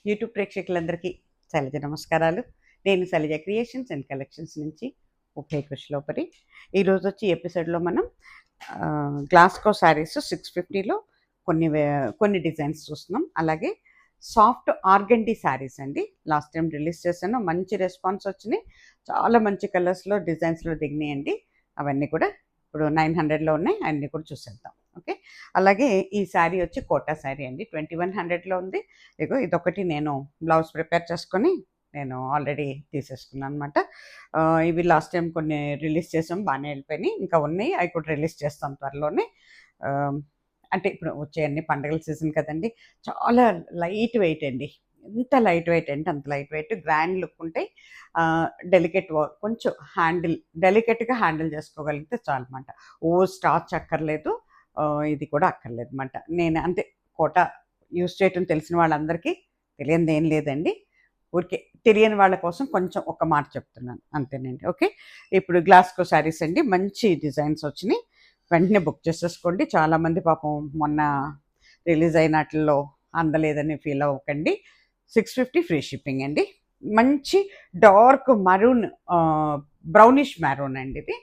YouTube ప్రేక్షకులందరికీ శైలజ నమస్కారాలు. నేను శైలజ క్రియేషన్స్ అండ్ కలెక్షన్స్ నుంచి ఉభయ కృష్ణలోపరి. ఈరోజు వచ్చి ఎపిసోడ్లో మనం గ్లాస్కో శారీస్ 650లో కొన్ని డిజైన్స్ చూస్తున్నాం. అలాగే సాఫ్ట్ ఆర్గండి శారీస్ అండి. లాస్ట్ టైం రిలీజ్ చేశాను, మంచి రెస్పాన్స్ వచ్చినాయి. చాలా మంచి కలర్స్లో డిజైన్స్లో దిగినాయండి. అవన్నీ కూడా ఇప్పుడు 900లో ఉన్నాయి, అన్నీ కూడా చూసేద్దాం. ఓకే, అలాగే ఈ శారీ వచ్చి కోటా శారీ అండి. 2100లో ఉంది. ఇగో ఇదొకటి నేను బ్లౌజ్ ప్రిపేర్ చేసుకొని నేను ఆల్రెడీ తీసేసుకున్నాను అనమాట. ఇవి లాస్ట్ టైం కొన్ని రిలీజ్ చేసాం, బాగానే వెళ్ళిపోయినాయి. ఇంకా ఉన్నాయి, అవి కూడా రిలీజ్ చేస్తాం త్వరలోనే. అంటే ఇప్పుడు వచ్చే అన్ని పండుగల సీజన్ కదండి. చాలా లైట్ వెయిట్ అండి. ఎంత లైట్ వెయిట్ అంటే అంత లైట్ వెయిట్, గ్రాండ్ లుక్ ఉంటాయి. డెలికేట్ వర్క్, కొంచెం డెలికేట్గా హ్యాండిల్ చేసుకోగలిగితే చాలు అనమాట. స్టార్చ్ అక్కర్లేదు, ఇది కూడా అక్కర్లేదు అనమాట. నేను అంతే, కోట యూస్ చేయటం తెలిసిన వాళ్ళందరికీ తెలియనిది ఏం లేదండి. ఊరికే తెలియని వాళ్ళ కోసం కొంచెం ఒక మాట చెప్తున్నాను అంతేనండి. ఓకే, ఇప్పుడు గ్లాస్కో శారీస్ అండి, మంచి డిజైన్స్ వచ్చినాయి. వెంటనే బుక్ చేసేసుకోండి. చాలామంది పాపం మొన్న రిలీజ్ అయినట్లో అందలేదని ఫీల్ అవ్వకండి. 650 ఫ్రీ షిప్పింగ్ అండి. మంచి డార్క్ మరూన్, బ్రౌనిష్ మెరూన్ అండి ఇది.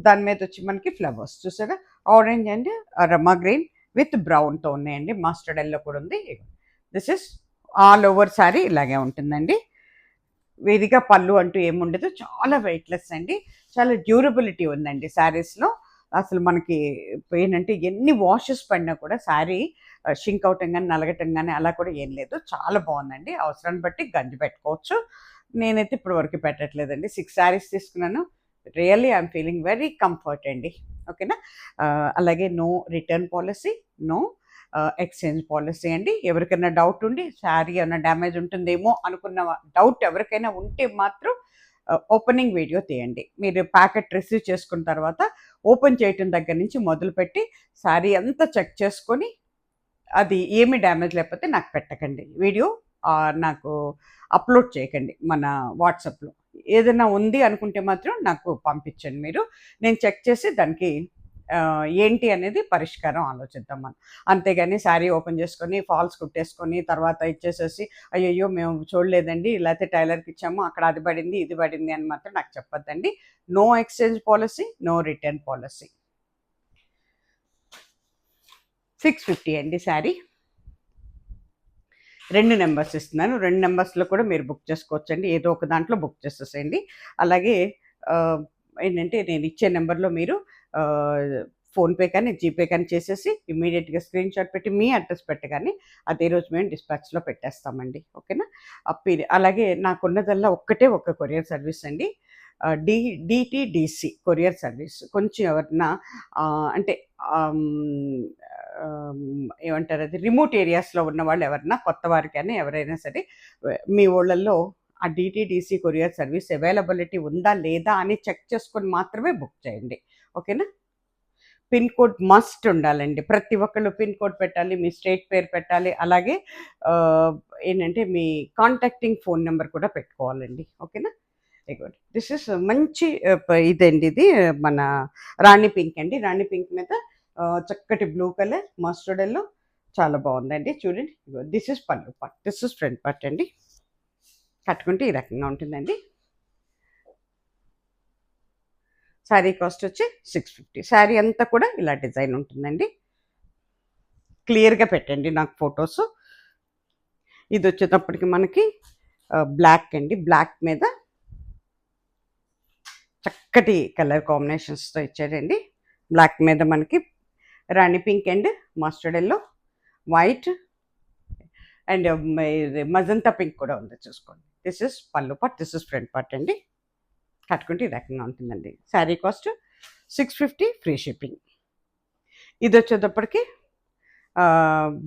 దాని మీద వచ్చి మనకి ఫ్లవర్స్ చూసారా, orange and Rama green with బ్రౌన్తో ఉన్నాయండి. మస్టర్డ్ ఎల్లో కూడా ఉంది. This is all over sari ఇలాగే ఉంటుందండి. వేదిగా పళ్ళు అంటూ ఏముండదు, చాలా వెయిట్లెస్ అండి. చాలా డ్యూరబిలిటీ ఉందండి శారీస్లో. అసలు మనకి ఏంటంటే ఎన్ని వాషెస్ పడినా కూడా శారీ షింక్ అవటం కానీ నలగటం కానీ అలా కూడా ఏం లేదు. చాలా బాగుందండి. అవసరాన్ని బట్టి గంజి పెట్టుకోవచ్చు. నేనైతే ఇప్పుడు వరకు పెట్టట్లేదండి. 6 శారీస్ తీసుకున్నాను. Really I'm feeling very comfort అండి. ఓకేనా. అలాగే no return policy, no exchange policy అండి. ఎవరికైనా డౌట్ ఉండి శారీ ఏమైనా డ్యామేజ్ ఉంటుందేమో అనుకున్న డౌట్ ఎవరికైనా ఉంటే మాత్రం ఓపెనింగ్ వీడియో తీయండి. మీరు ప్యాకెట్ రిసీవ్ చేసుకున్న తర్వాత ఓపెన్ చేయటం దగ్గర నుంచి మొదలుపెట్టి శారీ అంతా చెక్ చేసుకొని అది ఏమి డ్యామేజ్ లేకపోతే నాకు పెట్టకండి వీడియో, నాకు అప్లోడ్ చేయకండి మన వాట్సాప్లో. ఏదైనా ఉంది అనుకుంటే మాత్రం నాకు పంపించండి మీరు. నేను చెక్ చేసి దానికి ఏంటి అనేది పరిష్కారం ఆలోచిద్దాం మనం. అంతేగాని శారీ ఓపెన్ చేసుకొని ఫాల్స్ కుట్టేసుకొని తర్వాత ఇచ్చేసేసి అయ్యయ్యో మేము చూడలేదండి, లేకపోతే టైలర్కి ఇచ్చాము అక్కడ అది పడింది ఇది పడింది అని మాత్రం నాకు చెప్పొద్దండి. No exchange policy, no return policy. 650 అండి శారీ. 2 నెంబర్స్ ఇస్తున్నాను. 2 నెంబర్స్లో కూడా మీరు బుక్ చేసుకోవచ్చండి. ఏదో ఒక దాంట్లో బుక్ చేసేసేయండి. అలాగే ఏంటంటే నేను ఇచ్చే నెంబర్లో మీరు ఫోన్పే కానీ జీపే కానీ చేసేసి ఇమీడియట్గా స్క్రీన్ షాట్ పెట్టి మీ అడ్రస్ పెట్టగానే అదే రోజు మేము డిస్పాచ్లో పెట్టేస్తామండి. ఓకేనా. అలాగే నాకున్నదల్లా ఒక్క కొరియర్ సర్వీస్ అండి. DTDC courier service. కొంచెం ఎవరన్నా అంటే ఏమంటారు అది, రిమోట్ ఏరియాస్లో ఉన్న వాళ్ళు ఎవరన్నా కొత్త వారికైనా ఎవరైనా సరే మీ ఊళ్ళల్లో ఆ డిటిడిసి కొరియర్ సర్వీస్ అవైలబిలిటీ ఉందా లేదా అని చెక్ చేసుకొని మాత్రమే బుక్ చేయండి. ఓకేనా. పిన్ కోడ్ మస్ట్ ఉండాలండి. ప్రతి ఒక్కళ్ళు పిన్ కోడ్ పెట్టాలి, మీ స్టేట్ పేరు పెట్టాలి. అలాగే ఏంటంటే మీ కాంటాక్టింగ్ ఫోన్ నెంబర్ కూడా పెట్టుకోవాలండి. ఓకేనా. దిస్ ఇస్ మంచి ఇదండి. ఇది మన రాణి పింక్ అండి. రాణి పింక్ మీద చక్కటి బ్లూ కలర్ మస్టర్డ్ ఎల్లో చాలా బాగుందండి. చూడండి, దిస్ ఇస్ పళ్ళు part, this is front part అండి. కట్టుకుంటే ఈ రకంగా ఉంటుందండి. శారీ కాస్ట్ వచ్చి 650. శారీ అంతా కూడా ఇలా డిజైన్ ఉంటుందండి. క్లియర్గా పెట్టండి నాకు ఫొటోస్. ఇది వచ్చేటప్పటికి మనకి బ్లాక్ అండి. బ్లాక్ మీద చక్కటి కలర్ కాంబినేషన్స్తో ఇచ్చారండి. బ్లాక్ మీద మనకి rani pink and mustard yellow, white and magenta pink కూడా ఉంది, చూసుకోండి. దిస్ ఇస్ పళ్ళు part, this is front part అండి. కట్టుకుంటే ఈ రకంగా ఉంటుందండి. Sari cost 650 free shipping. ఇది వచ్చేటప్పటికి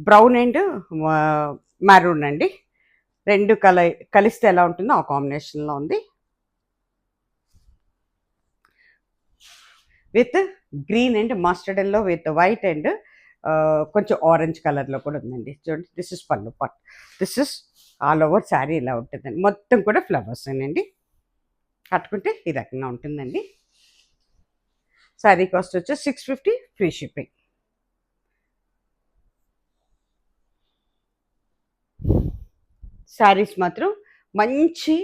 బ్రౌన్ అండ్ మెరూన్ అండి. 2 కలిస్తే ఎలా ఉంటుందో ఆ కాంబినేషన్లో ఉంది. With green and mustard yellow with white and కొంచెం ఆరెంజ్ కలర్లో కూడా ఉందండి. చూడండి, దిస్ ఇస్ పళ్ళు part, this is all over sari ఇలా ఉంటుందండి. మొత్తం కూడా ఫ్లవర్స్ అండి. కట్టుకుంటే ఈ రకంగా ఉంటుందండి. శారీ కాస్ట్ వచ్చి 650 ఫ్రీ షిప్పింగ్. శారీస్ మాత్రం మంచి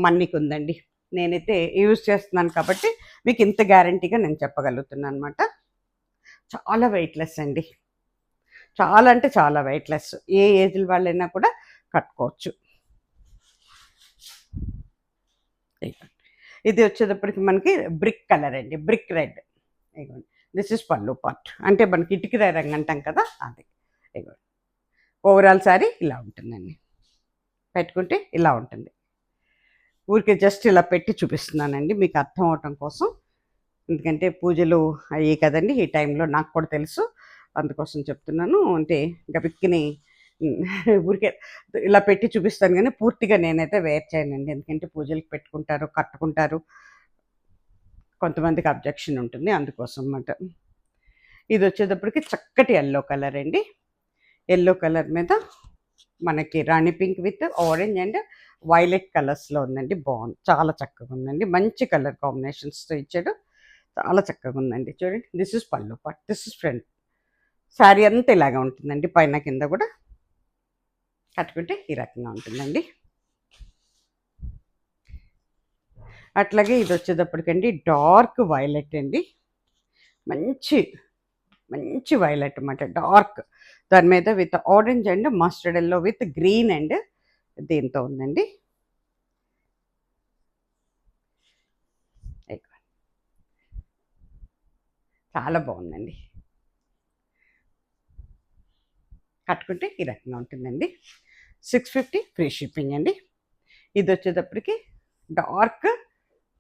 మన్నిక ఉందండి. నేనైతే యూజ్ చేస్తున్నాను కాబట్టి మీకు ఇంత గ్యారంటీగా నేను చెప్పగలుగుతున్నాను అనమాట. చాలా వెయిట్‌లెస్ అండి. చాలా అంటే చాలా వెయిట్‌లెస్. ఏ ఏజ్‌ల వాళ్ళైనా కూడా కట్టుకోవచ్చు. ఇది వచ్చేటప్పటికి మనకి బ్రిక్ కలర్ అండి. Brick red. ఇగోండి. దిస్ ఇస్ పల్లు పార్ట్. అంటే మనకి ఇటుకరాయి రంగు అంటాం కదా! అది. ఇగోండి. ఓవరాల్ సారీ ఇలా ఉంటుందండి. పెట్టుకుంటే ఇలా ఉంటుంది. ఊరికే జస్ట్ ఇలా పెట్టి చూపిస్తున్నానండి మీకు అర్థం అవటం కోసం. ఎందుకంటే పూజలు అయ్యాయి కదండీ! ఈ టైంలో నాకు కూడా తెలుసు. అందుకోసం చెప్తున్నాను. అంటే గబిక్కిని ఊరికే ఇలా పెట్టి చూపిస్తాను గానీ పూర్తిగా నేనైతే వేర్ చేయనండి. ఎందుకంటే పూజలకి పెట్టుకుంటారు, కట్టుకుంటారు. కొంతమందికి అబ్జెక్షన్ ఉంటుంది. అందుకోసం మాట. ఇదొచ్చేటప్పటికి చక్కటి యెల్లో కలర్ అండి. యెల్లో కలర్ మీద మనకి rani pink with orange and violet కలర్స్‌లో ఉందండి. బావుంది. చాలా చక్కగా ఉందండి. మంచి కలర్ కాంబినేషన్స్‌తో ఇచ్చాడు. చాలా చక్కగా ఉందండి. చూడండి. దిస్ ఇస్ పల్లు part. This is front. Sari అంతా ఇలాగే ఉంటుందండి. పైన కింద కూడా కట్టుకుంటే ఈ రకంగా ఉంటుందండి. అట్లాగే ఇదొచ్చేటప్పటికండి డార్క్ వైలెట్ అండి. మంచి, మంచి వైలెట్ అన్నమాట. డార్క్. దాని మీద with orange and mustard yellow with green and దీంతో ఉందండి. చాలా బాగుందండి. కట్టుకుంటే ఈ రకంగా ఉంటుందండి. 650 ఫ్రీ షిప్పింగ్ అండి. ఇది వచ్చేటప్పటికి డార్క్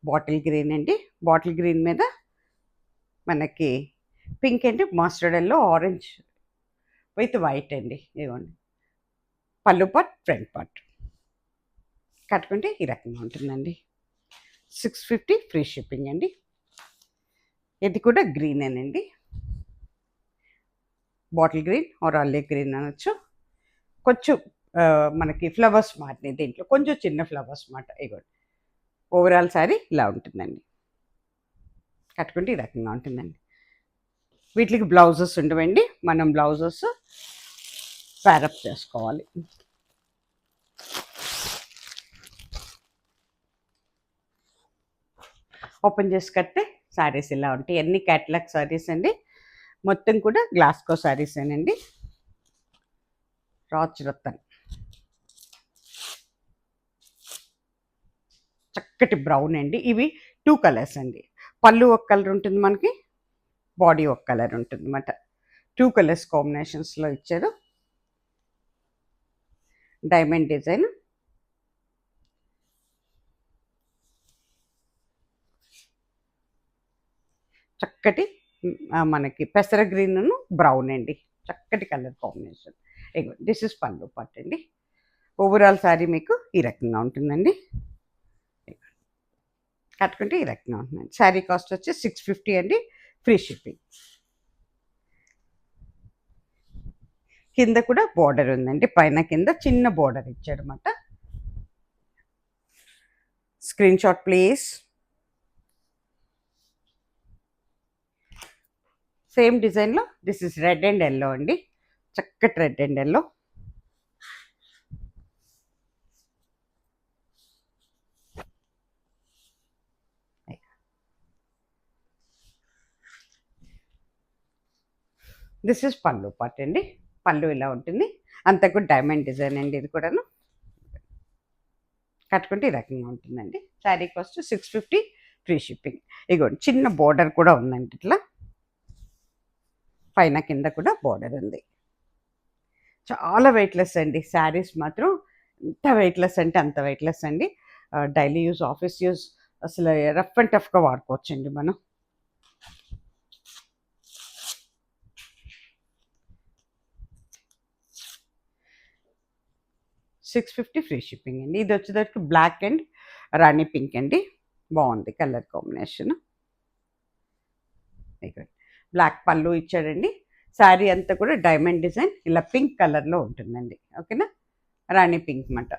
బాటిల్ గ్రీన్ అండి. బాటిల్ గ్రీన్ మీద మనకి pink and mustard yellow orange with white అండి. ఇదిగోండి. పళ్ళు పార్ట్, ఫ్రంట్ పార్ట్. కట్టుకుంటే ఈ రకంగా ఉంటుందండి. 650 ఫ్రీ షిప్పింగ్ అండి. ఇది కూడా గ్రీనేనండి. Bottle green or olive green అనొచ్చు. కొంచెం మనకి ఫ్లవర్స్ మారినాయి దీంట్లో. కొంచెం చిన్న ఫ్లవర్స్ మాట. ఇగోండి. ఓవరాల్ శారీ ఇలా ఉంటుందండి. కట్టుకుంటే ఈ రకంగా ఉంటుందండి. వీటికి బ్లౌజెస్ ఉండవండి. మనం బ్లౌజెస్ ప్యారప్ చేసుకోవాలి. ఓపెన్ చేసి కడితే శారీస్ ఇలా ఉంటాయి. అన్ని క్యాటలాగ్ శారీస్ అండి. మొత్తం కూడా గ్లాస్కో శారీసేనండి. రాజ్ రతన్. చక్కటి బ్రౌన్ అండి. ఇవి 2 కలర్స్ అండి. పళ్ళు ఒక కలర్ ఉంటుంది మనకి. బాడీ ఒక కలర్ ఉంటుందన్నమాట. 2 కలర్స్ కాంబినేషన్స్‌లో ఇచ్చారు. Diamond design. చక్కటి మనకి పెసర గ్రీన్‌ను బ్రౌన్ అండి. చక్కటి colour combination. Ego this is పళ్ళు పార్ట్ అండి. ఓవరాల్ శారీ మీకు ఈ రకంగా ఉంటుందండి. కట్టుకుంటే ఈ రకంగా ఉంటుందండి. శారీ కాస్ట్ వచ్చి 650 అండి. Free shipping. కింద కూడా బోర్డర్ ఉందండి. పైన కింద చిన్న బోర్డర్ ఇచ్చాడనమాట. Screenshot please. సేమ్ డిజైన్‌లో this is red and yellow అండి. చక్కటి red and yellow. This is పళ్ళు పార్ట్ అండి. పళ్ళు ఇలా ఉంటుంది. అంతా కూడా డైమండ్ డిజైన్ అండి ఇది కూడాను. కట్టుకుంటే ఈ రకంగా ఉంటుందండి. Sari cost 650 free shipping. ఇగోండి చిన్న బోర్డర్ కూడా ఉందండి ఇట్లా. పైన కింద కూడా బోర్డర్ ఉంది. చాలా వెయిట్‌లెస్ అండి. శారీస్ మాత్రం ఎంత వెయిట్‌లెస్ అంటే అంత వెయిట్‌లెస్ అండి. డైలీ యూజ్, ఆఫీస్ యూజ్ అసలు రఫ్ అండ్ టఫ్‌గా వాడుకోవచ్చండి మనం. $650 ఫ్రీ షిప్పింగ్ అండి. ఇది వచ్చేసరికి బ్లాక్ అండ్ రాణి పింక్ అండి. బాగుంది కలర్ కాంబినేషన్. బ్లాక్ పళ్ళు ఇచ్చాడండి. శారీ అంతా కూడా డైమండ్ డిజైన్ ఇలా పింక్ కలర్‌లో ఉంటుందండి. ఓకేనా. రాణి పింక్ మాట.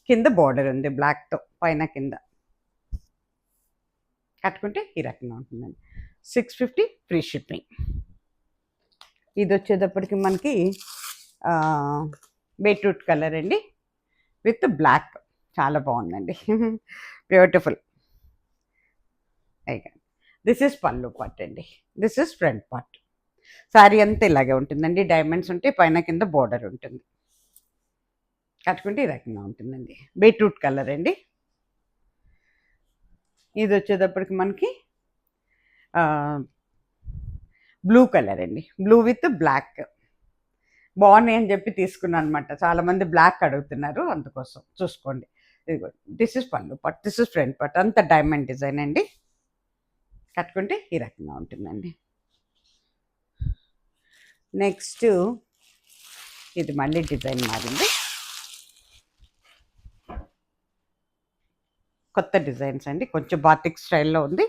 కింద బోర్డర్ ఉంది బ్లాక్‌తో పైన కింద. కట్టుకుంటే ఈ రకంగా ఉంటుందండి. 650 ఫ్రీ షిప్పింగ్. ఇది వచ్చేటప్పటికి మనకి బీట్రూట్ కలర్ అండి. With black. చాలా బాగుందండి. బ్యూటిఫుల్. అయిగా దిస్ ఇస్ పళ్ళు పార్ట్ అండి. This is front part. Sari అంతా ఇలాగే ఉంటుందండి. డైమండ్స్ ఉంటే పైన కింద బోర్డర్ ఉంటుంది. కట్టుకుంటే ఈ రకంగా ఉంటుందండి. బీట్రూట్ కలర్ అండి. ఇది వచ్చేటప్పటికి మనకి బ్లూ కలర్ అండి. Blue with black. బాగున్నాయి అని చెప్పి తీసుకున్నాను అనమాట. చాలామంది బ్లాక్ అడుగుతున్నారు, అందుకోసం చూసుకోండి. ఇదిగో దిస్ ఇస్ పళ్ళు పట్, దిస్ ఇస్ ఫ్రంట్ పట్, అంత డైమండ్ డిజైన్ అండి. కట్టుకుంటే ఈ రకంగా ఉంటుందండి. నెక్స్ట్ ఇది మళ్ళీ డిజైన్ మారింది. కొత్త డిజైన్స్ అండి, కొంచెం బాతిక్ స్టైల్లో ఉంది.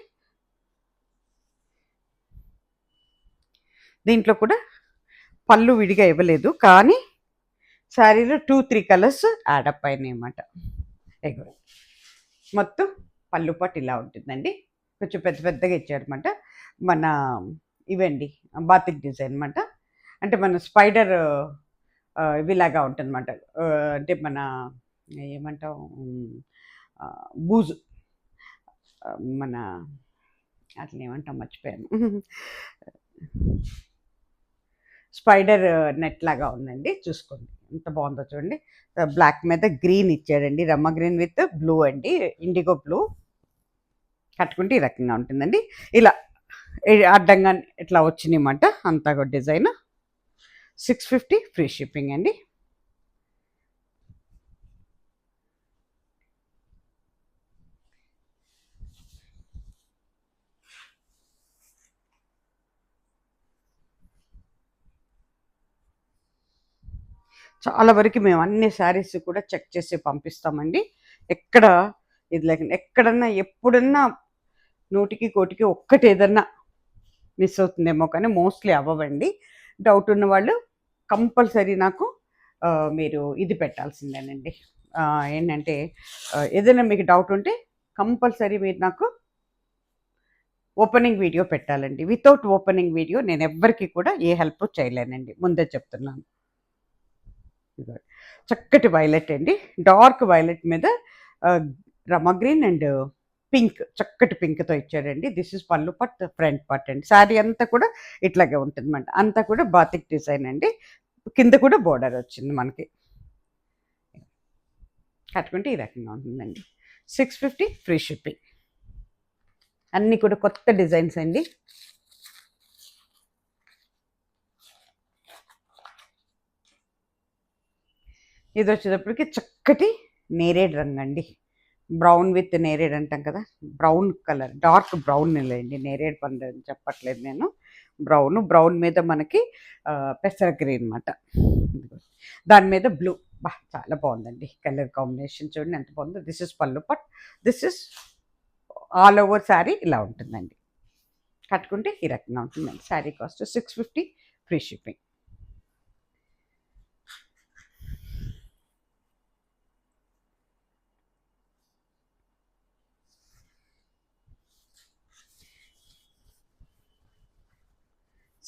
దీంట్లో కూడా పళ్ళు విడిగా ఇవ్వలేదు, కానీ శారీలో 2-3 కలర్స్ యాడప్ అయినాయి అన్నమాట. మొత్తం పళ్ళు పట్టు ఇలా ఉంటుందండి. కొంచెం పెద్ద పెద్దగా ఇచ్చారనమాట. మన ఇవండి బాతిక్ డిజైన్ అనమాట. అంటే మన స్పైడర్ ఇవిలాగా ఉంటుందన్నమాట. అంటే మన ఏమంటాం, బూజు, మన అట్లా ఏమంటాం మర్చిపోయాను. స్పైడర్ నెట్ లాగా ఉందండి. చూసుకోండి ఎంత బాగుందో చూడండి. బ్లాక్ మీద గ్రీన్ ఇచ్చాడండి, రమ్మ గ్రీన్ విత్ బ్లూ అండి, ఇండిగో బ్లూ. కట్టుకుంటే ఈ రకంగా ఉంటుందండి. ఇలా అడ్డంగా ఇట్లా వచ్చినాయన్నమాట. అంతా కూడా డిజైన్. 650 ఫ్రీ షిప్పింగ్ అండి. చాలా వరకు మేము అన్ని శారీస్ కూడా చెక్ చేసి పంపిస్తామండి. ఎక్కడ ఇది లేకుండా, ఎక్కడన్నా ఎప్పుడన్నా 100కి 1 ఒక్కటి ఏదన్నా మిస్ అవుతుందేమో, కానీ మోస్ట్లీ అవ్వవండి. డౌట్ ఉన్న వాళ్ళు కంపల్సరీ నాకు మీరు ఇది పెట్టాల్సిందేనండి. ఏంటంటే ఏదైనా మీకు డౌట్ ఉంటే కంపల్సరీ మీరు నాకు ఓపెనింగ్ వీడియో పెట్టాలండి. వితౌట్ ఓపెనింగ్ వీడియో నేను ఎవ్వరికి కూడా ఏ హెల్ప్ చేయలేనండి, ముందే చెప్తున్నాను. చక్కటి వైలెట్ అండి, డార్క్ వైలెట్ మీద రమ గ్రీన్ అండ్ పింక్, చక్కటి పింక్తో ఇచ్చారండి. దిస్ ఇస్ పళ్ళు పట్, ఫ్రంట్ పార్ట్ అండి. శారీ అంతా కూడా ఇట్లాగే ఉంటుందన్నమాట. అంతా కూడా బాతిక్ డిజైన్ అండి. కింద కూడా బోర్డర్ వచ్చింది మనకి. కట్టుకుంటే ఈ రకంగా ఉంటుందండి. 650 ఫ్రీ షిప్పింగ్. అన్నీ కూడా కొత్త డిజైన్స్ అండి. ఇది వచ్చేటప్పటికి చక్కటి నేరేడ్ రంగు అండి. బ్రౌన్ విత్ నేరేడ్ అంటాం కదా, బ్రౌన్ కలర్, డార్క్ బ్రౌన్ లేండి, నేరేడ్ పండు అని చెప్పట్లేదు నేను. బ్రౌన్ మీద మనకి పెసర గ్రీన్ అనమాట. దాని మీద బ్లూ. బా చాలా బాగుందండి కలర్ కాంబినేషన్, చూడండి ఎంత బాగుందో. దిస్ ఇస్ పళ్ళు పట్, this is all over sari ఇలా ఉంటుందండి. కట్టుకుంటే ఈ రకంగా ఉంటుందండి. Sari cost 650 free shipping.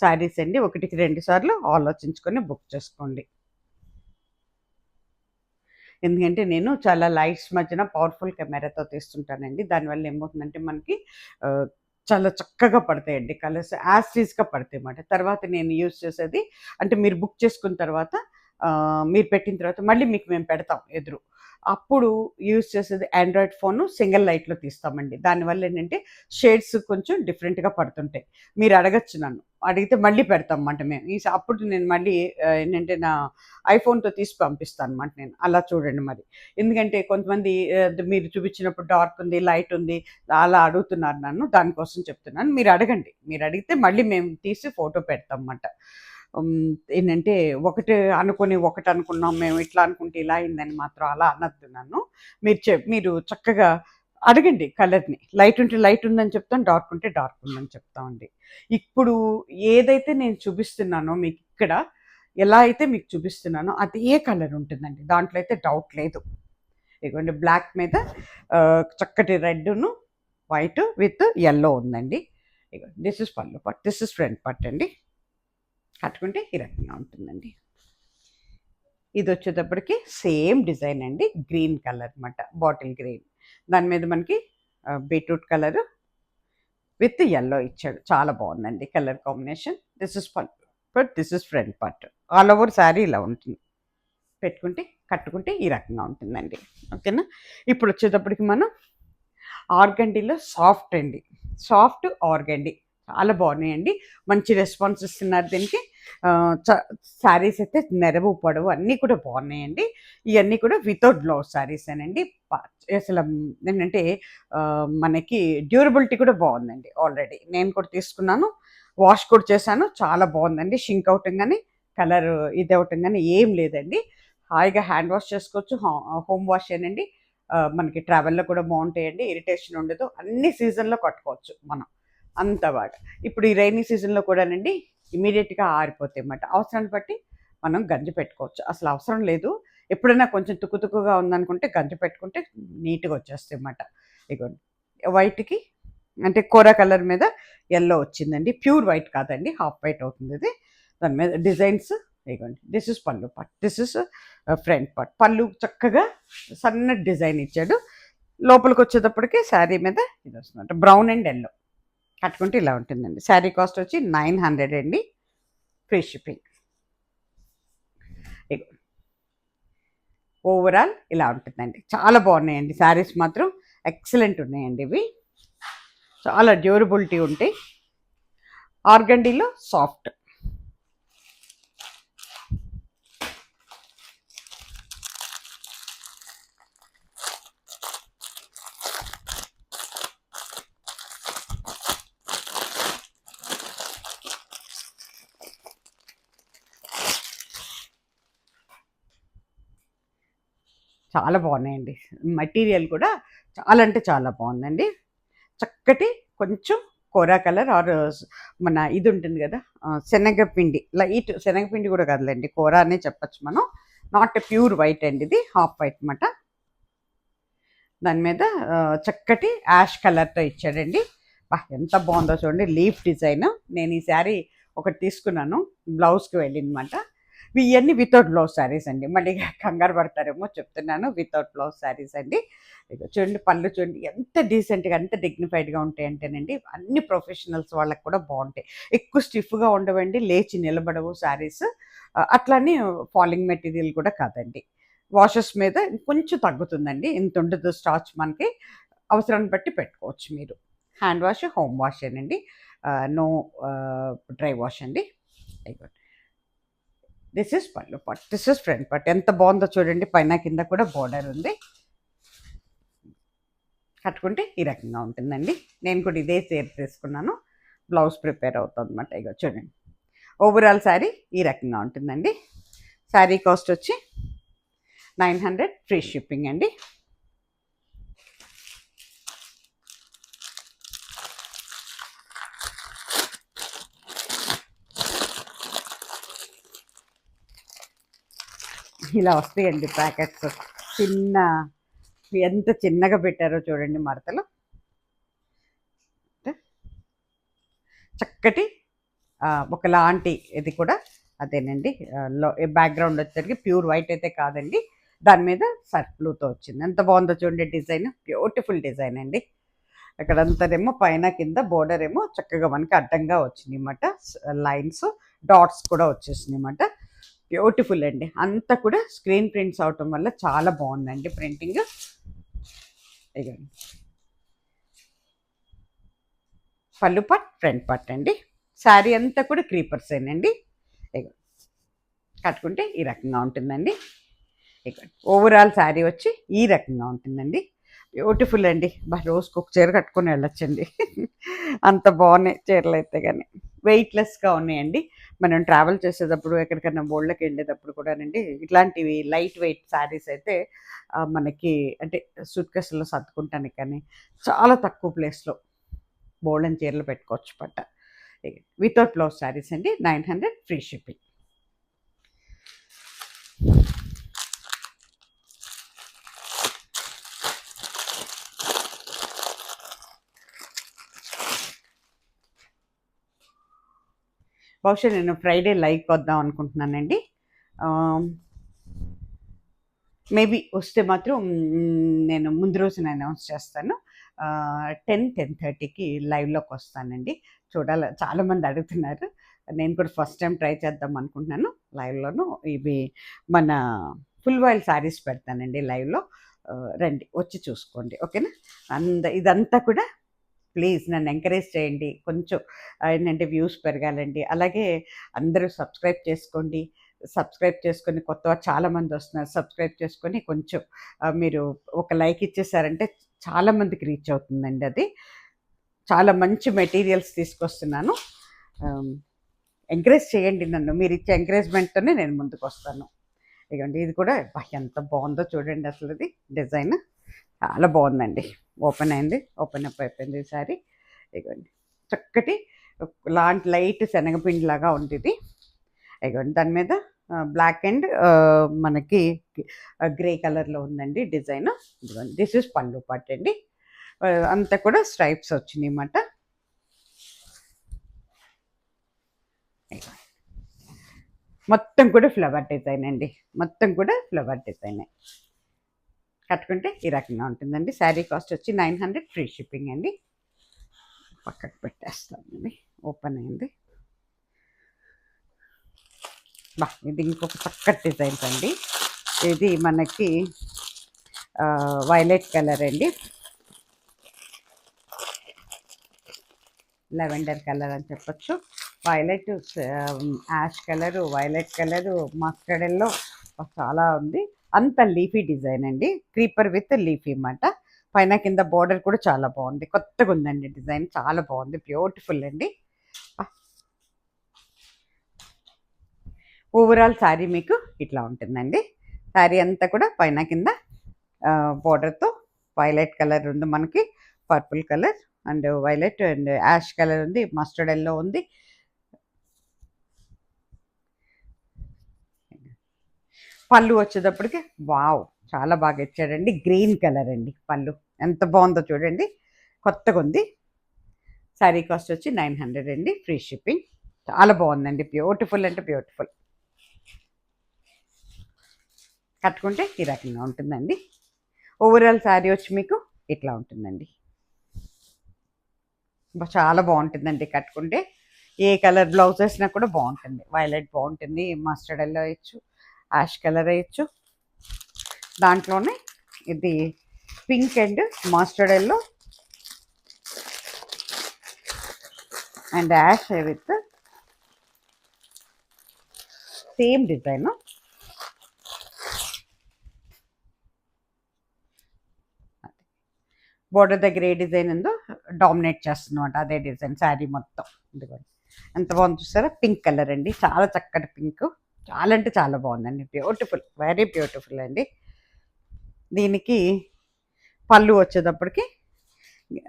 Saris అండి 1కి 2 సార్లు ఆలోచించుకొని బుక్ చేసుకోండి. ఎందుకంటే నేను చాలా లైట్స్ మధ్యన పవర్ఫుల్ కెమెరాతో తీస్తుంటానండి. దానివల్ల ఏమవుతుందంటే మనకి చాలా చక్కగా పడతాయండి కలర్స్, యాస్టీస్గా పడతాయి అన్నమాట. తర్వాత నేను యూజ్ చేసేది అంటే మీరు బుక్ చేసుకున్న తర్వాత మీరు పెట్టిన తర్వాత మళ్ళీ మీకు మేము పెడతాం ఎదురు. అప్పుడు యూజ్ చేసేది ఆండ్రాయిడ్ ఫోను, సింగిల్ లైట్‌లో తీస్తామండి. దానివల్ల ఏంటంటే షేడ్స్ కొంచెం డిఫరెంట్‌గా పడుతుంటాయి. మీరు అడగొచ్చు నన్ను. అడిగితే మళ్ళీ పెడతామన్నమాట మేము. అప్పుడు నేను మళ్ళీ ఏంటంటే నా ఐఫోన్‌తో తీసి పంపిస్తానన్నమాట నేను. అలా చూడండి మరి. ఎందుకంటే కొంతమంది మీరు చూపించినప్పుడు డార్క్ ఉంది, లైట్ ఉంది అలా అడుగుతున్నారు నన్ను. దానికోసం చెప్తున్నాను. మీరు అడగండి. మీరు అడిగితే మళ్ళీ మేము తీసి ఫోటో పెడతామన్నమాట. ఏంటంటే ఒకటి అనుకున్నాం మేము, ఇట్లా అనుకుంటే ఇలా అయిందని మాత్రం అలా అనొద్దు నన్ను. మీరు చక్కగా అడగండి కలర్‌ని. లైట్ ఉంటే లైట్ ఉందని చెప్తాం, డార్క్ ఉంటే డార్క్ ఉందని చెప్తామండి. ఇప్పుడు ఏదైతే నేను చూపిస్తున్నానో మీకిక్కడ, ఎలా అయితే మీకు చూపిస్తున్నానో అదే కలర్ ఉంటుందండి. దాంట్లో అయితే డౌట్ లేదు. ఇదిగోండి బ్లాక్ మీద చక్కటి రెడ్‌ను, వైట్ విత్ యెల్లో ఉందండి. ఇదిగోండి దిస్ ఇస్ పళ్ళు part, this is front part అండి. కట్టుకుంటే ఈ రకంగా ఉంటుందండి. ఇది వచ్చేటప్పటికి సేమ్ డిజైన్ అండి, గ్రీన్ కలర్ అనమాట, బాటిల్ గ్రీన్. దాని మీద మనకి బీట్రూట్ కలరు విత్ యెల్లో ఇచ్చాడు. చాలా బాగుందండి కలర్ కాంబినేషన్. దిస్ ఇస్ పల్ but this is front part. All over sari ఇలా ఉంటుంది. పెట్టుకుంటే కట్టుకుంటే ఈ రకంగా ఉంటుందండి. ఓకేనా. ఇప్పుడు వచ్చేటప్పటికి మనం ఆర్గండీలో సాఫ్ట్ అండి, సాఫ్ట్ ఆర్గండీ చాలా బాగున్నాయండి. మంచి రెస్పాన్స్ ఇస్తున్నారు దీనికి. శారీస్ అయితే నెరవు పొడవు అన్నీ కూడా బాగున్నాయండి. ఇవన్నీ కూడా వితౌట్ బ్లౌజ్ శారీసేనండి. అసలు ఏంటంటే మనకి డ్యూరబిలిటీ కూడా బాగుందండి. ఆల్రెడీ నేను కూడా తీసుకున్నాను, వాష్ కూడా చేశాను, చాలా బాగుందండి. షింక్ అవటం కానీ కలర్ ఇది అవటం కానీ ఏం లేదండి. హాయిగా హ్యాండ్ వాష్ చేసుకోవచ్చు, హోమ్ వాష్ ఏనండి. మనకి ట్రావెల్లో కూడా బాగుంటాయండి, ఇరిటేషన్ ఉండదు. అన్ని సీజన్లో కట్టుకోవచ్చు మనం, అంత బాగా. ఇప్పుడు ఈ రైనీ సీజన్లో కూడానండి ఇమీడియట్గా ఆరిపోతాయి అన్నమాట. అవసరాన్ని బట్టి మనం గంజి పెట్టుకోవచ్చు, అసలు అవసరం లేదు. ఎప్పుడైనా కొంచెం తుక్కుగా ఉందనుకుంటే గంజి పెట్టుకుంటే నీట్గా వచ్చేస్తాయి అన్నమాట. ఇగోండి వైట్కి అంటే కోర కలర్ మీద ఎల్లో వచ్చిందండి. ప్యూర్ వైట్ కాదండి, హాఫ్ వైట్ అవుతుంది ఇది. దాని మీద డిజైన్స్ ఇగోండి. దిస్ ఇస్ పళ్ళు part, this is front part. పళ్ళు చక్కగా సన్న డిజైన్ ఇచ్చాడు. లోపలికి వచ్చేటప్పటికి శారీ మీద ఇది వస్తుందంట, బ్రౌన్ అండ్ ఎల్లో. కట్టుకుంటే ఇలా ఉంటుందండి. శారీ కాస్ట్ వచ్చి 900 అండి, ఫ్రీ షిప్పింగ్. ఓవరాల్ ఇలా ఉంటుందండి. చాలా బాగున్నాయండి శారీస్, మాత్రం ఎక్సలెంట్ ఉన్నాయండి ఇవి. చాలా డ్యూరబిలిటీ ఉంటాయి. ఆర్గండీలో సాఫ్ట్. చాలా బాగున్నాయండి. మెటీరియల్ కూడా చాలా అంటే చాలా బాగుందండి. చక్కటి కొంచెం కోరా కలర్ ఆర్ మన ఇది ఉంటుంది కదా, శనగపిండి, లైట్ శనగపిండి కూడా కదలండి, కోరా అనే చెప్పచ్చు మనం. నాట్ ప్యూర్ వైట్ అండి, ఇది హాఫ్ వైట్ అనమాట. దాని మీద చక్కటి యాష్ కలర్తో ఇచ్చాడండి. ఎంత బాగుందో చూడండి, లీఫ్ డిజైన్. నేను ఈ శారీ ఒకటి తీసుకున్నాను, బ్లౌజ్కి వెళ్ళిందన్నమాట. ఇవన్నీ వితౌట్ బ్లౌజ్ శారీస్ అండి, మళ్ళీ కంగారు పడతారేమో చెప్తున్నాను. వితౌట్ బ్లౌజ్ శారీస్ అండి. చూడండి పళ్ళు చూడండి ఎంత డీసెంట్గా, ఎంత డిగ్నిఫైడ్గా ఉంటాయి అంటేనండి. అన్ని ప్రొఫెషనల్స్ వాళ్ళకి కూడా బాగుంటాయి. ఎక్కువ స్టిఫ్గా ఉండవండి, లేచి నిలబడవు శారీస్. అట్లానే ఫాలింగ్ మెటీరియల్ కూడా కాదండి. వాషెస్ మీద కొంచెం తగ్గుతుందండి, ఇంత ఉండదు స్టార్చ్ మనకి. అవసరాన్ని బట్టి పెట్టుకోవచ్చు మీరు. హ్యాండ్ వాష్, హోమ్ వాష్ ఏనండి, నో డ్రై వాష్ అండి. దిస్ ఇస్ పళ్ళు part, this is front part. ఎంత బాగుందో చూడండి, పైన కింద కూడా బోర్డర్ ఉంది. కట్టుకుంటే ఈ రకంగా ఉంటుందండి. నేను కూడా ఇదే సేర్ తీసుకున్నాను, బ్లౌజ్ ప్రిపేర్ అవుతుంది అనమాట. ఇక చూడండి ఓవరాల్ శారీ ఈ రకంగా ఉంటుందండి. శారీ కాస్ట్ వచ్చి 900, ఫ్రీ షిప్పింగ్ అండి. ఇలా వస్తాయండి ప్యాకెట్స్, చిన్న, ఎంత చిన్నగా పెట్టారో చూడండి మడతలు. చక్కటి ఒకలాంటి ఇది కూడా అదేనండి. బ్యాక్గ్రౌండ్ వచ్చేసరికి ప్యూర్ వైట్ అయితే కాదండి, దాని మీద సర్ఫ్ బ్లూతో వచ్చింది. ఎంత బాగుందో చూడండి డిజైన్, బ్యూటిఫుల్ డిజైన్ అండి. అక్కడంతానేమో పైన కింద బోర్డర్ ఏమో చక్కగా మనకి అడ్డంగా వచ్చింది అన్నమాట, లైన్స్ డాట్స్ కూడా వచ్చేసింది అన్నమాట. బ్యూటిఫుల్ అండి. అంతా కూడా స్క్రీన్ ప్రింట్స్ అవటం వల్ల చాలా బాగుందండి ప్రింటింగ్. ఇదండి పళ్ళు పార్ట్, ఫ్రంట్ పార్ట్ అండి. శారీ అంతా కూడా క్రీపర్స్ ఏనండి. ఇక కట్టుకుంటే ఈ రకంగా ఉంటుందండి. ఇక ఓవరాల్ శారీ వచ్చి ఈ రకంగా ఉంటుందండి. బ్యూటిఫుల్ అండి. రోజుకి ఒక చీర కట్టుకొని వెళ్ళొచ్చండి, అంత బాగున్నాయి చీరలు అయితే. కానీ వెయిట్లెస్గా ఉన్నాయండి. మనం ట్రావెల్ చేసేటప్పుడు ఎక్కడికైనా బోళ్ళకి వెళ్ళేటప్పుడు కూడానండి ఇట్లాంటివి లైట్ వెయిట్ శారీస్ అయితే మనకి అంటే సూట్ కేసులో సర్దుకుంటానికి కానీ చాలా తక్కువ ప్లేస్లో బోల్డెన్ చీరలు పెట్టుకోవచ్చు పట్ట. వితౌట్ బ్లౌజ్ శారీస్ అండి, 900, ఫ్రీ షిప్పింగ్. బహుశా నేను ఫ్రైడే లైవ్కి వద్దాం అనుకుంటున్నానండి. మేబీ వస్తే మాత్రం నేను ముందు రోజున అనౌన్స్ చేస్తాను. 10:30కి లైవ్‌లోకి వస్తానండి. చాలామంది అడుగుతున్నారు. నేను కూడా ఫస్ట్ టైం ట్రై చేద్దాం అనుకుంటున్నాను లైవ్‌లోను. ఇవి మన ఫుల్ వాయిల్ శారీస్ పెడతానండి లైవ్‌లో. రండి వచ్చి చూసుకోండి. ఓకేనా? ఇదంతా కూడా ప్లీజ్ నన్ను ఎంకరేజ్ చేయండి. కొంచెం ఏంటంటే వ్యూస్ పెరగాలండి. అలాగే అందరూ సబ్స్క్రైబ్ చేసుకోండి. సబ్స్క్రైబ్ చేసుకొని కొత్తవారు చాలామంది వస్తున్నారు. సబ్స్క్రైబ్ చేసుకొని కొంచెం మీరు ఒక లైక్ ఇచ్చేసారంటే చాలామందికి రీచ్ అవుతుందండి అది. చాలా మంచి మెటీరియల్స్ తీసుకొస్తున్నాను. ఎంకరేజ్ చేయండి నన్ను. మీరు ఇచ్చే ఎంకరేజ్మెంట్తోనే నేను ముందుకొస్తాను. ఇదిగోండి ఇది కూడా ఎంత బాగుందో చూడండి అసలు ఇది డిజైన్. చాలా బాగుందండి. ఓపెన్ అయింది. ఓపెన్ అప్ అయిపోయింది ఈ సారీ. ఇదిగోండి చక్కటి లాంటి లైట్ శనగపిండిలాగా ఉంది ఇది. ఇదిగోండి దాని మీద బ్లాక్ అండ్ మనకి గ్రే కలర్లో ఉందండి డిజైన్. ఇదిగోండి దిస్ ఇస్ పళ్ళు పార్ట్ అండి. అంతా కూడా స్ట్రైప్స్ వచ్చినాయి అన్నమాట. మొత్తం కూడా ఫ్లవర్ డిజైన్ అండి. మొత్తం కూడా ఫ్లవర్ డిజైనే. కట్టుకుంటే ఈ రకంగా ఉంటుందండి. శారీ కాస్ట్ వచ్చి 900 ఫ్రీ షిప్పింగ్ అండి. పక్కకు పెట్టేస్తానండి. ఓపెన్ అయింది. ఇది ఇంకొక చక్కటి డిజైన్స్ అండి. ఇది మనకి వైలెట్ కలర్ అండి. లెవెండర్ కలర్ అని చెప్పచ్చు. Violet, ash colour, violet colour, mustard yellow చాలా ఉంది. అంత లీఫీ డిజైన్ అండి. క్రీపర్ విత్ లీఫీ అన్నమాట. పైన కింద బోర్డర్ కూడా చాలా బాగుంది. కొత్తగా ఉందండి డిజైన్. చాలా బాగుంది. బ్యూటిఫుల్ అండి. ఓవరాల్ శారీ మీకు ఇట్లా ఉంటుందండి. శారీ అంతా కూడా పైన కింద బోర్డర్తో వైలెట్ కలర్ ఉంది, మనకి purple colour and violet and ash colour ఉంది, మస్టర్డ్ ఎల్లో ఉంది. పళ్ళు వచ్చేటప్పటికి వావ్ చాలా బాగా ఇచ్చాడండి. గ్రీన్ కలర్ అండి పళ్ళు. ఎంత బాగుందో చూడండి. కొత్తగా ఉంది. శారీ కాస్ట్ వచ్చి 900 అండి. Free shipping. చాలా బాగుందండి. బ్యూటిఫుల్ అంటే బ్యూటిఫుల్. కట్టుకుంటే ఈ రకంగా ఉంటుందండి. ఓవరాల్ శారీ వచ్చి మీకు ఇట్లా ఉంటుందండి. చాలా బాగుంటుందండి కట్టుకుంటే. ఏ కలర్ బ్లౌజ్ వేసినా కూడా బాగుంటుంది. వైలెట్ బాగుంటుంది, మస్టర్డ్ ఎల్లో వేయచ్చు, యాష్ కలర్ వేయచ్చు. దాంట్లోనే ఇది pink and mustard yellow and ash with same design. Border దగ్గర ఏ డిజైన్ ఉందో డామినేట్ చేస్తుందన్నమాట అదే డిజైన్ శారీ మొత్తం. ఇదిగోండి ఎంత బాగుంది చూసారా. పింక్ కలర్ అండి. చాలా చక్కటి పింక్. చాలా అంటే చాలా బాగుందండి. బ్యూటిఫుల్, వెరీ బ్యూటిఫుల్ అండి. దీనికి పళ్ళు వచ్చేటప్పటికి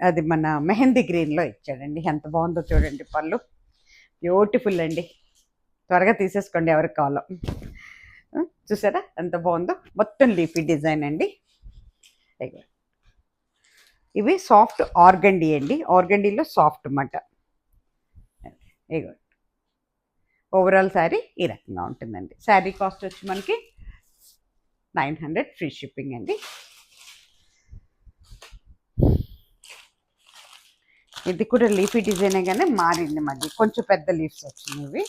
అది మన మెహందీ గ్రీన్లో ఇచ్చాడండి. ఎంత బాగుందో చూడండి పళ్ళు. బ్యూటిఫుల్ అండి. త్వరగా తీసేసుకోండి ఎవరికి కావాలో. చూసారా ఎంత బాగుందో. మొత్తం లీఫీ డిజైన్ అండి. ఇవి సాఫ్ట్ ఆర్గండీ అండి. ఆర్గండీలో సాఫ్ట్ అన్నమాట. ఇగో ఓవరాల్ శారీ ఈ రకంగా ఉంటుందండి. శారీ కాస్ట్ వచ్చి మనకి 900 ఫ్రీ షిప్పింగ్ అండి. ఇది కూడా లీఫీ డిజైనే కానీ మారింది మళ్ళీ. కొంచెం పెద్ద లీవ్స్ వచ్చినాయి.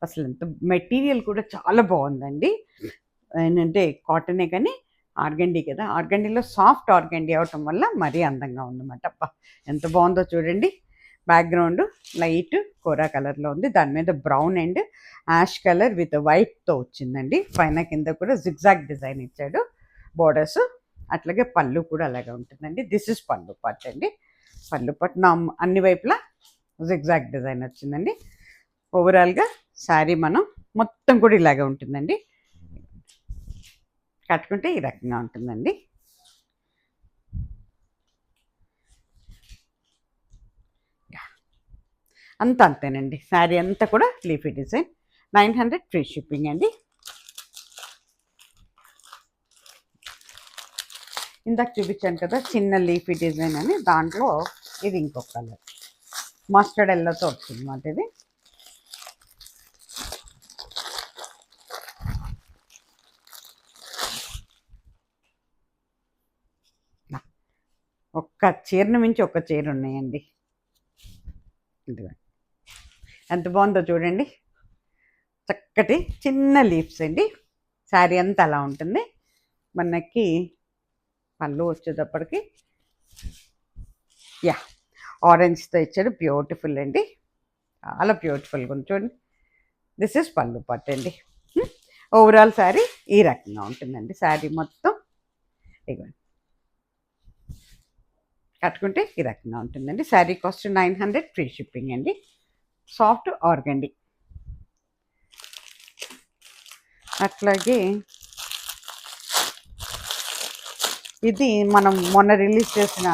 అసలు ఎంత మెటీరియల్ కూడా చాలా బాగుందండి. ఏంటంటే కాటనే కానీ ఆర్గండీ కదా. ఆర్గండీలో సాఫ్ట్ ఆర్గండీ అవటం వల్ల మరీ అందంగా ఉందన్నమాట. ఎంత బాగుందో చూడండి. బ్యాక్గ్రౌండ్ లైట్ కోరా కలర్లో ఉంది. దాని మీద brown and ash colour with వైట్తో వచ్చిందండి. పైన కింద కూడా జిగ్జాగ్ డిజైన్ ఇచ్చాడు బోర్డర్స్. అట్లాగే పళ్ళు కూడా అలాగే ఉంటుందండి. దిస్ ఇస్ పళ్ళు పార్ట్ అండి. పళ్ళు పార్ట్ అన్ని వైపులా జిగ్జాగ్ డిజైన్ వచ్చిందండి. ఓవరాల్గా శారీ మనం మొత్తం కూడా ఇలాగే ఉంటుందండి. కట్టుకుంటే ఈ రకంగా ఉంటుందండి. అంతేనండి. శారీ అంతా కూడా లీఫీ డిజైన్. 900 ఫ్రీ షిప్పింగ్ అండి. ఇందాక చూపించాను కదా చిన్న లీఫీ డిజైన్ అని. దాంట్లో ఇది ఇంకొక కలర్ మస్టర్డ్ ఎల్లోతో వచ్చింది అన్నమాట. ఇది ఒక్క చీరను మించి ఒక్క చీర ఉన్నాయండి. ఇదిగో ఎంత బాగుందో చూడండి, చక్కటి చిన్న లీవ్స్ అండి. శారీ అంతా అలా ఉంటుంది. మనకి పళ్ళు వచ్చేటప్పటికి యా ఆరెంజ్తో ఇచ్చాడు, బ్యూటిఫుల్ అండి, చాలా బ్యూటిఫుల్గా ఉంది చూడండి. దిస్ ఇస్ పళ్ళు పట్టు అండి. ఓవరాల్ శారీ ఈ రకంగా ఉంటుందండి. శారీ మొత్తం ఇవ్వండి కట్టుకుంటే ఈ రకంగా ఉంటుందండి. శారీ కాస్ట్ 900, ఫ్రీ షిప్పింగ్ అండి. Soft organdie. అట్లాగే ఇది మనం మొన్న రిలీజ్ చేసిన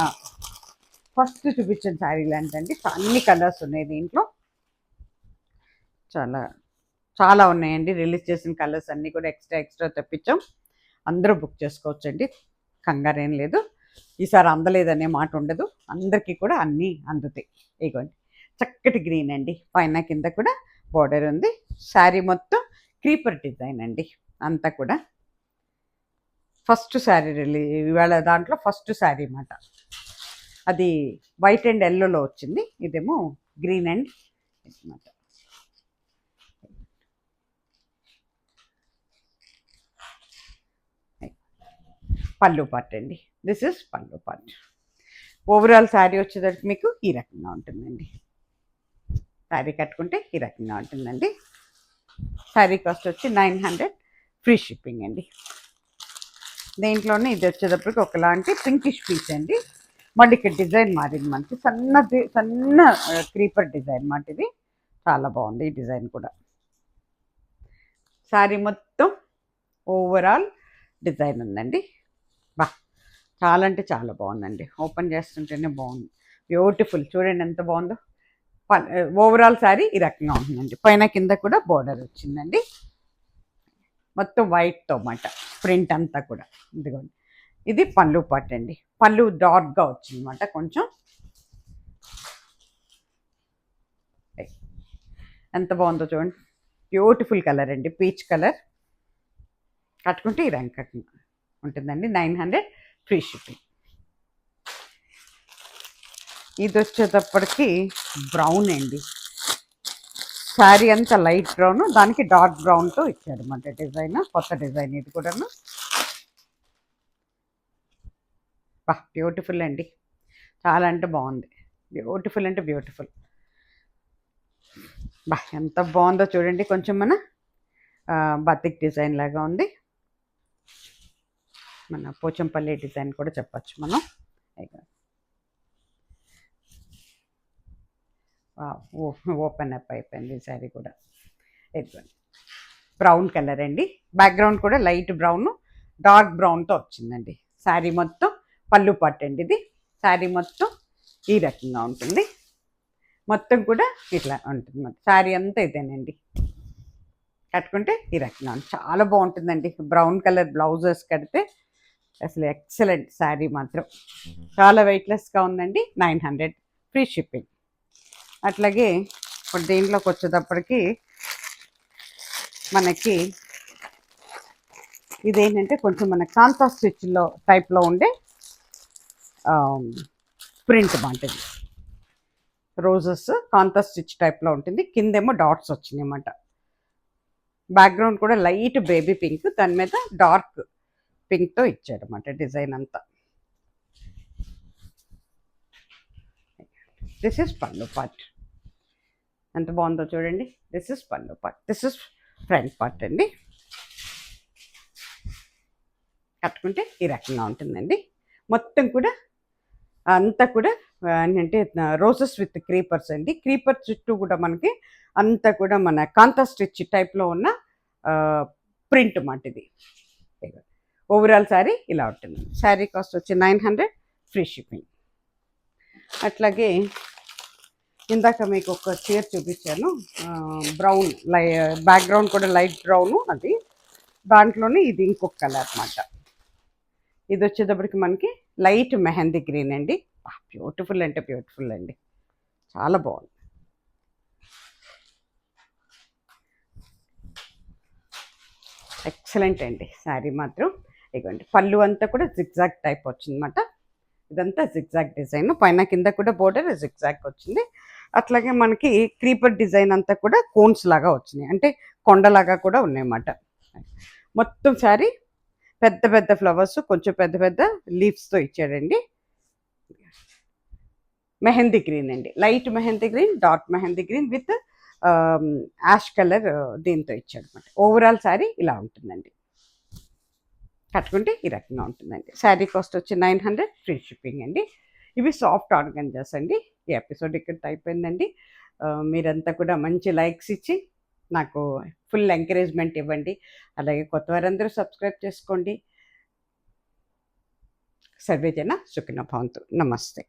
ఫస్ట్ చూపించిన శారీ లాంటిదండి. అన్ని కలర్స్ ఉన్నాయి దీంట్లో, చాలా చాలా ఉన్నాయండి. రిలీజ్ చేసిన కలర్స్ అన్నీ కూడా ఎక్స్ట్రా తెప్పించాం. అందరూ బుక్ చేసుకోవచ్చండి, కంగారేం లేదు. ఈసారి అందలేదనే మాట ఉండదు, అందరికీ కూడా అన్నీ అందుతాయి. ఇగోండి చక్కటి గ్రీన్ అండి, పైన కింద కూడా బోర్డర్ ఉంది. శారీ మొత్తం క్రీపర్ డిజైన్ అండి అంతా కూడా. ఫస్ట్ శారీ ఇవాళ దాంట్లో ఫస్ట్ శారీ అన్నమాట. అది వైట్ అండ్ ఎల్లోలో వచ్చింది, ఇదేమో గ్రీన్ అండ్ అన్నమాట. పళ్ళు పార్ట్ అండి, దిస్ ఇస్ పళ్ళు పార్ట్. ఓవరాల్ శారీ వచ్చేసరికి మీకు ఈ రకంగా ఉంటుందండి. శారీ కట్టుకుంటే ఈ రకంగా ఉంటుందండి. శారీ కాస్ట్ వచ్చి 900, ఫ్రీ షిప్పింగ్ అండి. దీంట్లోనే ఇది వచ్చేటప్పటికి ఒకలాంటి పింకిష్ పీస్ అండి. మళ్ళీ ఇక్కడ డిజైన్ మారింది మనకి, సన్న క్రీపర్ డిజైన్ మాట. ఇది చాలా బాగుంది ఈ డిజైన్ కూడా. శారీ మొత్తం ఓవరాల్ డిజైన్ ఉందండి. బా చాలా అంటే చాలా బాగుందండి, ఓపెన్ చేస్తుంటేనే బాగుంది, బ్యూటిఫుల్. చూడండి ఎంత బాగుందో. ఓవరాల్ శారీ ఈ రకంగా ఉంటుందండి. పైన కింద కూడా బోర్డర్ వచ్చిందండి, మొత్తం వైట్తో అన్నమాట ప్రింట్ అంతా కూడా. ఇదిగోండి ఇది పళ్ళు పార్ట్ అండి. పళ్ళు డార్క్గా వచ్చిందన్నమాట కొంచెం. ఎంత బాగుందో చూడండి, బ్యూటిఫుల్ కలర్ అండి, పీచ్ కలర్. కట్టుకుంటే ఈ రంగు ఉంటుందండి. 900, ఫ్రీ షిప్పింగ్. ఇది వచ్చేటప్పటికి బ్రౌన్ అండి. శారీ అంతా లైట్ బ్రౌన్, దానికి డార్క్ బ్రౌన్తో ఇచ్చాడు అన్నమాట డిజైన్. కొత్త డిజైన్ ఇది కూడాను. బా బ్యూటిఫుల్ అండి, చాలా అంటే బాగుంది, బ్యూటిఫుల్ అంటే బ్యూటిఫుల్. బా ఎంత బాగుందో చూడండి. కొంచెం మన బతిక్ డిజైన్ లాగా ఉంది, మన పోచంపల్లి డిజైన్ కూడా చెప్పచ్చు మనం. ఓపెన్ అప్ అయిపోయింది ఈ శారీ కూడా. బ్రౌన్ కలర్ అండి, బ్యాక్గ్రౌండ్ కూడా లైట్ బ్రౌన్ డార్క్ బ్రౌన్తో వచ్చిందండి. శారీ మొత్తం పళ్ళు పట్టు అండి ఇది. శారీ మొత్తం ఈ రకంగా ఉంటుంది, మొత్తం కూడా ఇట్లా ఉంటుంది. శారీ అంతా ఇదేనండి, కట్టుకుంటే ఈ రకంగా ఉంటుంది, చాలా బాగుంటుందండి. బ్రౌన్ కలర్ బ్లౌజెస్ కడితే అసలు ఎక్సలెంట్ శారీ మాత్రం. చాలా వెయిట్లెస్గా ఉందండి. 900, ఫ్రీ షిప్పింగ్. అట్లాగే ఇప్పుడు దీంట్లోకి వచ్చేటప్పటికి మనకి ఇదేంటంటే కొంచెం మన కాంతా స్టిచ్లో టైప్లో ఉండే ప్రింట్ బాగుంటుంది. రోజెస్ కాంతా స్టిచ్ టైప్లో ఉంటుంది, కిందేమో డాట్స్ వచ్చినాయి అన్నమాట. బ్యాక్గ్రౌండ్ కూడా లైట్ బేబీ పింక్, దాని మీద డార్క్ పింక్తో ఇచ్చాడు అన్నమాట డిజైన్ అంతా. దిస్ ఇస్ పళ్ళు పార్ట్, ఎంత బాగుందో చూడండి. దిస్ ఇస్ పళ్ళు part, this is front part అండి. కట్టుకుంటే ఈ రకంగా ఉంటుందండి. మొత్తం కూడా అంతా కూడా ఏంటంటే రోజెస్ విత్ క్రీపర్స్ అండి. క్రీపర్ చుట్టూ కూడా మనకి అంతా కూడా మన కాంతా స్టిచ్ టైప్లో ఉన్న ప్రింట్ మాట ఇది. ఓవరాల్ శారీ ఇలా ఉంటుంది. శారీ కాస్ట్ వచ్చి 900, ఫ్రీ షిప్పింగ్. అట్లాగే ఇందాక మీకు ఒక చీర చూపించాను, బ్రౌన్ బ్యాక్గ్రౌండ్ కూడా లైట్ బ్రౌను, అది దాంట్లోనే ఇది ఇంకొక కలర్ అన్నమాట. ఇది వచ్చేటప్పటికి మనకి లైట్ మెహందీ గ్రీన్ అండి, బ్యూటిఫుల్ అంటే బ్యూటిఫుల్ అండి, చాలా బాగుంది. ఎక్సలెంట్ అండి శారీ మాత్రం. ఇదిగోండి పళ్ళు అంతా కూడా జిగ్జాగ్ టైప్ వచ్చిందన్నమాట. ఇదంతా జిగ్జాగ్ డిజైన్, పైన కింద కూడా బోర్డర్ జిగ్జాగ్ వచ్చింది. అట్లాగే మనకి క్రీపర్ డిజైన్ అంతా కూడా కోన్స్ లాగా వచ్చినాయి, అంటే కొండలాగా కూడా ఉన్నాయన్నమాట. మొత్తం శారీ పెద్ద పెద్ద ఫ్లవర్స్, కొంచెం పెద్ద పెద్ద లీవ్స్తో ఇచ్చాడండి. మెహందీ గ్రీన్ అండి, light mehndi green, dark mehndi green with ash colour దీంతో ఇచ్చాడు అనమాట. ఓవరాల్ శారీ ఇలా ఉంటుందండి, కట్టుకుంటే ఈ రకంగా ఉంటుందండి. శారీ కాస్ట్ వచ్చి 900, ఫ్రీ షిప్పింగ్ అండి. ఇవి సాఫ్ట్ ఆర్గంజాస్ అండి. ఈ ఎపిసోడ్ ఇక్కడ అయిపోయిందండి. మీరంతా కూడా మంచి లైక్స్ ఇచ్చి నాకు ఫుల్ ఎంకరేజ్మెంట్ ఇవ్వండి. అలాగే కొత్త వారందరూ సబ్స్క్రైబ్ చేసుకోండి. సర్వే జన సుఖినో భవంతు. నమస్తే.